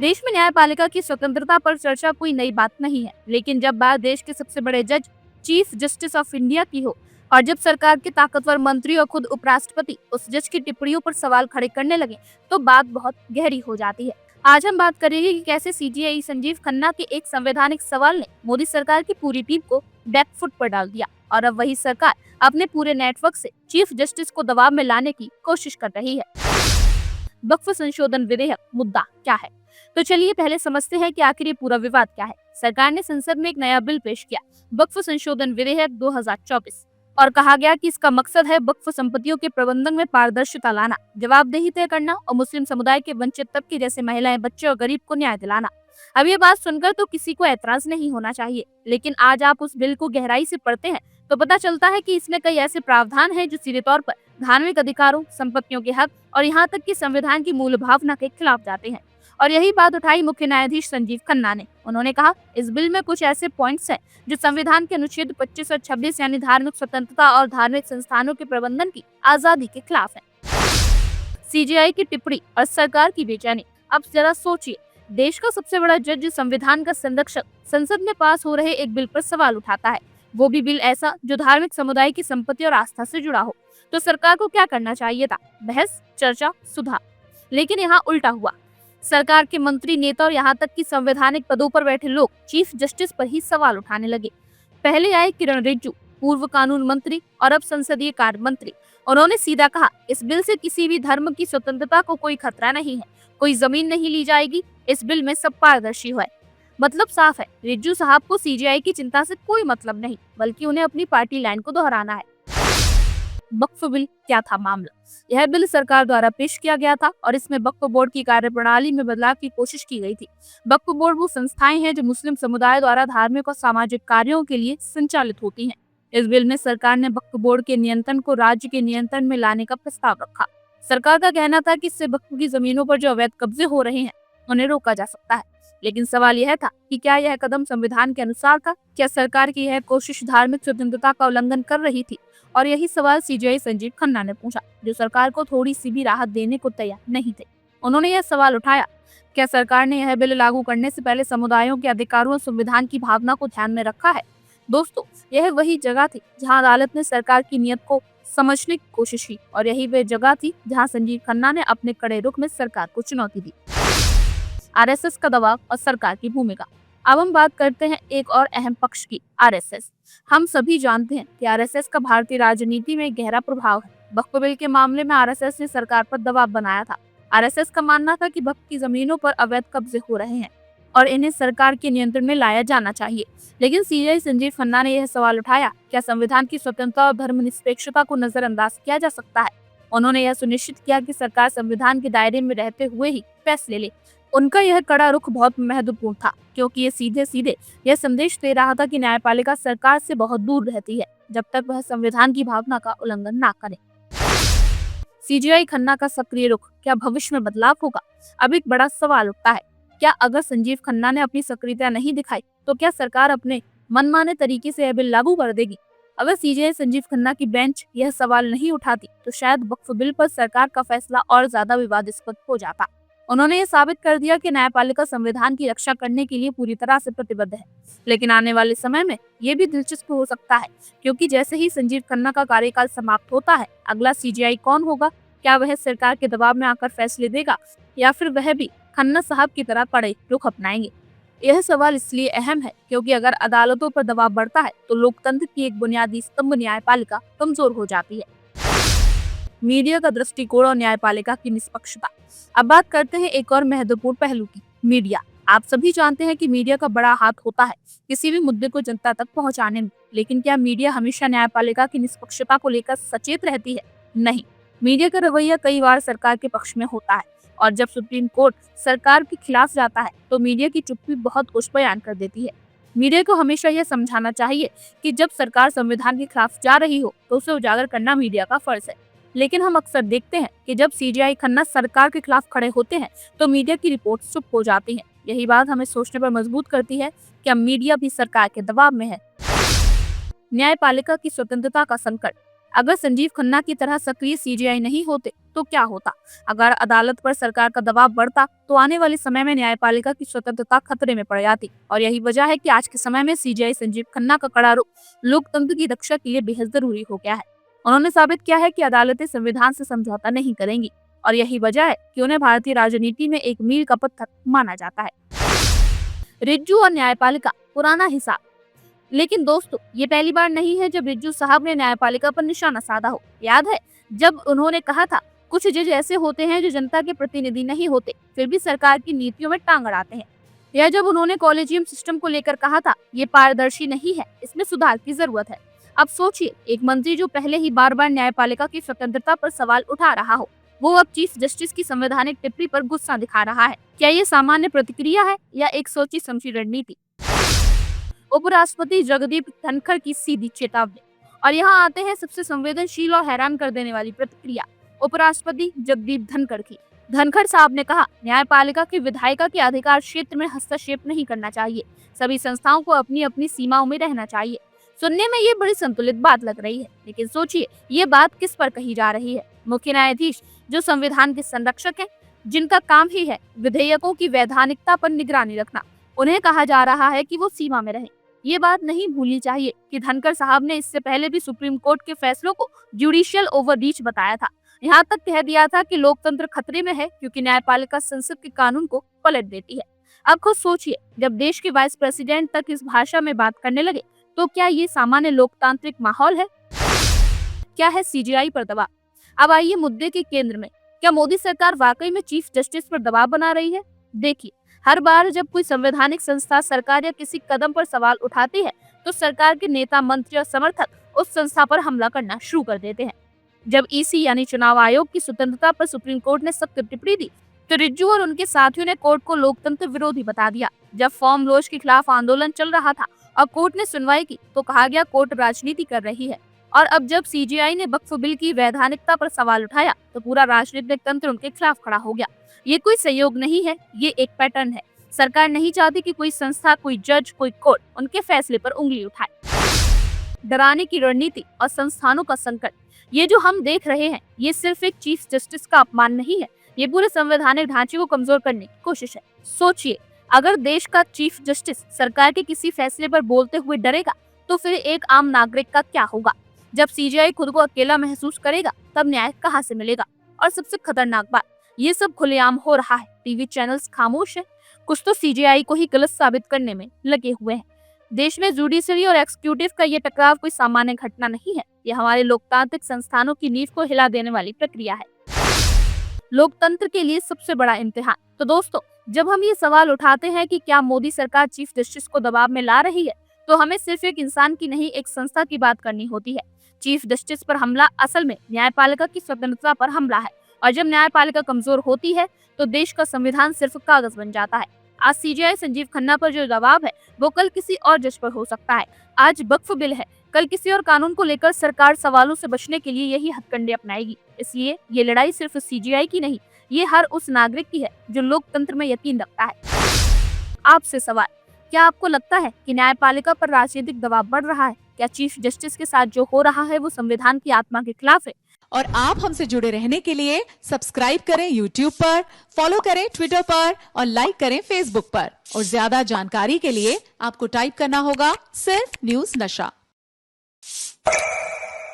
देश में न्यायपालिका की स्वतंत्रता पर चर्चा कोई नई बात नहीं है, लेकिन जब बात देश के सबसे बड़े जज, चीफ जस्टिस ऑफ इंडिया की हो और जब सरकार के ताकतवर मंत्री और खुद उपराष्ट्रपति उस जज की टिप्पणियों पर सवाल खड़े करने लगे, तो बात बहुत गहरी हो जाती है। आज हम बात करेंगे कि कैसे सीजेआई संजीव खन्ना के एक संवैधानिक सवाल ने मोदी सरकार की पूरी टीम को बैकफुट पर डाल दिया और अब वही सरकार अपने पूरे नेटवर्क से चीफ जस्टिस को दबाव में लाने की कोशिश कर रही है। वक्फ संशोधन विधेयक मुद्दा क्या है? तो चलिए पहले समझते हैं कि आखिर ये पूरा विवाद क्या है। सरकार ने संसद में एक नया बिल पेश किया, वक्फ संशोधन विधेयक 2024, और कहा गया कि इसका मकसद है वक्फ संपत्तियों के प्रबंधन में पारदर्शिता लाना, जवाबदेही तय करना और मुस्लिम समुदाय के वंचित तबके जैसे महिलाएं, बच्चे और गरीब को न्याय दिलाना। अब ये बात सुनकर तो किसी को ऐतराज नहीं होना चाहिए, लेकिन आज आप उस बिल को गहराई से पढ़ते हैं तो पता चलता है कि इसमें कई ऐसे प्रावधान हैं जो सीधे तौर पर धार्मिक अधिकारों, संपत्तियों के हक और यहाँ तक कि संविधान की मूल भावना के खिलाफ जाते हैं। और यही बात उठाई मुख्य न्यायाधीश संजीव खन्ना ने। उन्होंने कहा, इस बिल में कुछ ऐसे पॉइंट्स हैं जो संविधान के अनुच्छेद 25 और 26 यानी धार्मिक स्वतंत्रता और धार्मिक संस्थानों के प्रबंधन की आजादी के खिलाफ है। सीजेआई की टिप्पणी और सरकार की बेचैनी। अब जरा सोचिए, देश का सबसे बड़ा जज, संविधान का संरक्षक, संसद में पास हो रहे एक बिल पर सवाल उठाता है, वो भी बिल ऐसा जो धार्मिक समुदाय की संपत्ति और आस्था से जुड़ा हो। तो सरकार को क्या करना चाहिए था? बहस, चर्चा, सुधार। लेकिन यहाँ उल्टा हुआ। सरकार के मंत्री, नेता और यहाँ तक कि संवैधानिक पदों पर बैठे लोग चीफ जस्टिस पर ही सवाल उठाने लगे। पहले आए किरण रिजिजू, पूर्व कानून मंत्री और अब संसदीय कार्य मंत्री। उन्होंने सीधा कहा, इस बिल से किसी भी धर्म की स्वतंत्रता को कोई खतरा नहीं है, कोई जमीन नहीं ली जाएगी, इस बिल में सब पारदर्शी है। मतलब साफ है, रिजिजू साहब को सीजेआई की चिंता से कोई मतलब नहीं, बल्कि उन्हें अपनी पार्टी लाइन को दोहराना है। वक्फ बिल क्या था मामला? यह बिल सरकार द्वारा पेश किया गया था और इसमें वक्फ बोर्ड की कार्यप्रणाली में बदलाव की कोशिश की गई थी। वक्फ बोर्ड वो संस्थाएं हैं जो मुस्लिम समुदाय द्वारा धार्मिक और सामाजिक कार्यों के लिए संचालित होती हैं। इस बिल में सरकार ने वक्फ बोर्ड के नियंत्रण को राज्य के नियंत्रण में लाने का प्रस्ताव रखा। सरकार का कहना था कि इससे वक्फ की जमीनों पर जो अवैध कब्जे हो रहे हैं उन्हें रोका जा सकता है। लेकिन सवाल यह था कि क्या यह कदम संविधान के अनुसार था? क्या सरकार की यह कोशिश धार्मिक स्वतंत्रता का उल्लंघन कर रही थी? और यही सवाल सीजेआई संजीव खन्ना ने पूछा, जो सरकार को थोड़ी सी भी राहत देने को तैयार नहीं थे। उन्होंने यह सवाल उठाया, क्या सरकार ने यह बिल लागू करने से पहले समुदायों के अधिकारों और संविधान की भावना को ध्यान में रखा है? दोस्तों, यह वही जगह थी जहां अदालत ने सरकार की नीयत को समझने की कोशिश की और यही वह जगह थी जहां संजीव खन्ना ने अपने कड़े रुख में सरकार को चुनौती दी। आरएसएस का दबाव और सरकार की भूमिका। अब हम बात करते हैं एक और अहम पक्ष की, आरएसएस। हम सभी जानते हैं कि आरएसएस का भारतीय राजनीति में गहरा प्रभाव है। वक्फ बिल के मामले में आरएसएस ने सरकार पर दबाव बनाया था। आरएसएस का मानना था कि वक्फ की जमीनों पर अवैध कब्जे हो रहे हैं और इन्हें सरकार के नियंत्रण में लाया जाना चाहिए। लेकिन सीजेआई संजीव खन्ना ने यह सवाल उठाया, क्या संविधान की स्वतंत्रता और धर्मनिरपेक्षता को नजरअंदाज किया जा सकता है? उन्होंने यह सुनिश्चित किया कि सरकार संविधान के दायरे में रहते हुए ही फैसले ले। उनका यह कड़ा रुख बहुत महत्वपूर्ण था, क्योंकि ये सीधे सीधे यह संदेश दे रहा था कि न्यायपालिका सरकार से बहुत दूर रहती है जब तक वह संविधान की भावना का उल्लंघन ना करे। सीजेआई खन्ना का सक्रिय रुख, क्या भविष्य में बदलाव होगा? अब एक बड़ा सवाल उठता है, क्या अगर संजीव खन्ना ने अपनी सक्रियता नहीं दिखाई तो क्या सरकार अपने मनमाने तरीके से यह बिल लागू कर देगी? अगर सीजेआई संजीव खन्ना की बेंच यह सवाल नहीं उठाती तो शायद वक्फ बिल पर सरकार का फैसला और ज्यादा विवादास्पद हो जाता। उन्होंने ये साबित कर दिया कि न्यायपालिका संविधान की रक्षा करने के लिए पूरी तरह से प्रतिबद्ध है। लेकिन आने वाले समय में ये भी दिलचस्प हो सकता है, क्योंकि जैसे ही संजीव खन्ना का कार्यकाल समाप्त होता है, अगला सीजेआई कौन होगा? क्या वह सरकार के दबाव में आकर फैसले देगा या फिर वह भी खन्ना साहब की तरह कड़े रुख अपनाएंगे? यह सवाल इसलिए अहम है क्योंकि अगर अदालतों पर दबाव बढ़ता है तो लोकतंत्र की एक बुनियादी स्तंभ न्यायपालिका कमजोर हो जाती है। मीडिया का दृष्टिकोण और न्यायपालिका की निष्पक्षता। अब बात करते हैं एक और महत्वपूर्ण पहलू की, मीडिया। आप सभी जानते हैं कि मीडिया का बड़ा हाथ होता है किसी भी मुद्दे को जनता तक पहुंचाने में, लेकिन क्या मीडिया हमेशा न्यायपालिका की निष्पक्षता को लेकर सचेत रहती है? नहीं। मीडिया का रवैया कई बार सरकार के पक्ष में होता है और जब सुप्रीम कोर्ट सरकार के खिलाफ जाता है तो मीडिया की चुप्पी बहुत कुछ बयान कर देती है। मीडिया को हमेशा यह समझाना चाहिए कि जब सरकार संविधान के खिलाफ जा रही हो तो उसे उजागर करना मीडिया का फर्ज है। लेकिन हम अक्सर देखते हैं कि जब सीजेआई खन्ना सरकार के खिलाफ खड़े होते हैं तो मीडिया की रिपोर्ट चुप हो जाती है। यही बात हमें सोचने पर मजबूर करती है कि अब मीडिया भी सरकार के दबाव में है। न्यायपालिका की स्वतंत्रता का संकट। अगर संजीव खन्ना की तरह सक्रिय सीजीआई नहीं होते तो क्या होता? अगर अदालत पर सरकार का दबाव बढ़ता तो आने वाले समय में न्यायपालिका की स्वतंत्रता खतरे में पड़ जाती। और यही वजह है कि आज के समय में सीजीआई संजीव खन्ना का कड़ा रुख लोकतंत्र की रक्षा के लिए बेहद जरूरी हो गया है। उन्होंने साबित किया है कि अदालतें संविधान से समझौता नहीं करेंगी और यही वजह है कि उन्हें भारतीय राजनीति में एक मील का पत्थर माना जाता है। रिज्जू और न्यायपालिका, पुराना हिसाब। लेकिन दोस्तों, ये पहली बार नहीं है जब रिज्जू साहब ने न्यायपालिका पर निशाना साधा हो। याद है जब उन्होंने कहा था, कुछ जज ऐसे होते हैं जो जनता के प्रतिनिधि नहीं होते, फिर भी सरकार की नीतियों में टांग अड़ाते हैं। या जब उन्होंने कॉलेजियम सिस्टम को लेकर कहा था, ये पारदर्शी नहीं है, इसमें सुधार की जरूरत है। अब सोचिए, एक मंत्री जो पहले ही बार बार न्यायपालिका की स्वतंत्रता पर सवाल उठा रहा हो, वो अब चीफ जस्टिस की संवैधानिक टिप्पणी पर गुस्सा दिखा रहा है। क्या ये सामान्य प्रतिक्रिया है या एक सोची समझी रणनीति? उपराष्ट्रपति जगदीप धनखड़ की सीधी चेतावनी। और यहाँ आते हैं सबसे संवेदनशील और हैरान कर देने वाली प्रतिक्रिया उपराष्ट्रपति जगदीप धनखड़ की। धनखड़ साहब ने कहा, न्यायपालिका के विधायिका के अधिकार क्षेत्र में हस्तक्षेप नहीं करना चाहिए, सभी संस्थाओं को अपनी अपनी सीमाओं में रहना चाहिए। सुनने में ये बड़ी संतुलित बात लग रही है, लेकिन सोचिए ये बात किस पर कही जा रही है? मुख्य न्यायाधीश जो संविधान के संरक्षक हैं, जिनका काम ही है विधेयकों की वैधानिकता पर निगरानी रखना, उन्हें कहा जा रहा है कि वो सीमा में रहें। ये बात नहीं भूलनी चाहिए कि धनखड़ साहब ने इससे पहले भी सुप्रीम कोर्ट के फैसलों को जुडिशियल ओवररीच बताया था। यहाँ तक कह दिया था कि लोकतंत्र खतरे में है क्योंकि न्यायपालिका संसद के कानून को पलट देती है। अब खुद सोचिए, जब देश के वाइस प्रेसिडेंट तक इस भाषा में बात करने लगे तो क्या ये सामान्य लोकतांत्रिक माहौल है? क्या है सीजीआई पर दबाव? अब आइए मुद्दे के केंद्र में, क्या मोदी सरकार वाकई में चीफ जस्टिस पर दबाव बना रही है? देखिए, हर बार जब कोई संवैधानिक संस्था सरकार या किसी कदम पर सवाल उठाती है तो सरकार के नेता, मंत्री और समर्थक उस संस्था पर हमला करना शुरू कर देते हैं। जब ईसी यानी चुनाव आयोग की स्वतंत्रता पर सुप्रीम कोर्ट ने सख्त टिप्पणी दी तो रिज्जू और उनके साथियों ने कोर्ट को लोकतंत्र विरोधी बता दिया। जब फॉर्म लोज के खिलाफ आंदोलन चल रहा था और कोर्ट ने सुनवाई की तो कहा गया कोर्ट राजनीति कर रही है। और अब जब सीजीआई ने वक्फ बिल की वैधानिकता पर सवाल उठाया तो पूरा राजनीतिक तंत्र उनके खिलाफ खड़ा हो गया। ये कोई संयोग नहीं है, ये एक पैटर्न है। सरकार नहीं चाहती कि कोई संस्था, कोई जज, कोई कोर्ट उनके फैसले पर उंगली उठाए। डराने की रणनीति और संस्थानों का संकट, ये जो हम देख रहे हैं, ये सिर्फ एक चीफ जस्टिस का अपमान नहीं है, ये पूरे संवैधानिक ढांचे को कमजोर करने की कोशिश है। सोचिए, अगर देश का चीफ जस्टिस सरकार के किसी फैसले पर बोलते हुए डरेगा तो फिर एक आम नागरिक का क्या होगा? जब सीजीआई खुद को अकेला महसूस करेगा तब न्याय कहाँ से मिलेगा? और सबसे खतरनाक बात, ये सब खुलेआम हो रहा है, टीवी चैनल्स खामोश है। कुछ तो सीजीआई को ही गलत साबित करने में लगे हुए हैं। देश में जुडिशरी और एक्जीक्यूटिव का ये टकराव कोई सामान्य घटना नहीं है, ये हमारे लोकतांत्रिक संस्थानों की नींव को हिला देने वाली प्रक्रिया है, लोकतंत्र के लिए सबसे बड़ा इम्तिहान। तो दोस्तों, जब हम ये सवाल उठाते हैं कि क्या मोदी सरकार चीफ जस्टिस को दबाव में ला रही है, तो हमें सिर्फ एक इंसान की नहीं, एक संस्था की बात करनी होती है। चीफ जस्टिस पर हमला असल में न्यायपालिका की स्वतंत्रता पर हमला है, और जब न्यायपालिका कमजोर होती है तो देश का संविधान सिर्फ कागज बन जाता है। आज सीजीआई संजीव खन्ना पर जो दबाव है वो कल किसी और जज पर हो सकता है। आज वक्फ बिल है, कल किसी और कानून को लेकर सरकार सवालों से बचने के लिए यही हथकंडे अपनाएगी। इसलिए ये लड़ाई सिर्फ सीजीआई की नहीं, ये हर उस नागरिक की है जो लोकतंत्र में यकीन रखता है। आपसे सवाल, क्या आपको लगता है कि न्यायपालिका पर राजनीतिक दबाव बढ़ रहा है? क्या चीफ जस्टिस के साथ जो हो रहा है वो संविधान की आत्मा के खिलाफ है? और आप हमसे जुड़े रहने के लिए सब्सक्राइब करें YouTube पर, फॉलो करें Twitter पर और लाइक करें Facebook पर। और ज्यादा जानकारी के लिए आपको टाइप करना होगा सिर्फ न्यूज़ नशा।